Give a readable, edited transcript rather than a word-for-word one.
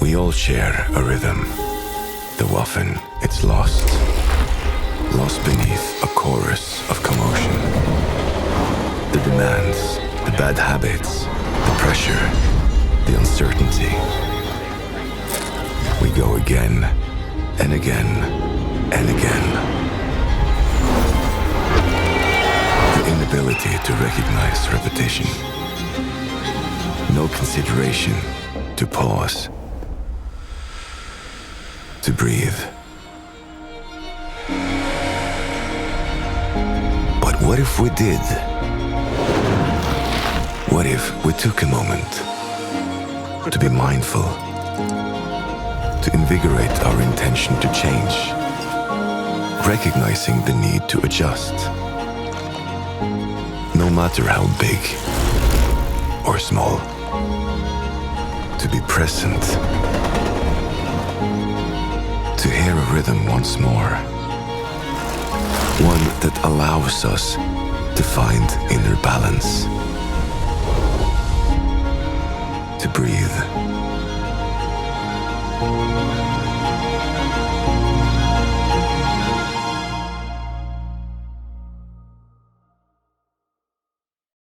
We all share a rhythm, though often it's lost beneath a chorus of commotion. The demands, the bad habits, the pressure, the uncertainty. We go again and again and again. The inability to recognize repetition. No consideration to pause, to breathe. But what if we did? What if we took a moment to be mindful, to invigorate our intention to change, recognizing the need to adjust, no matter how big or small, to be present, to hear a rhythm once more, one that allows us to find inner balance, to breathe.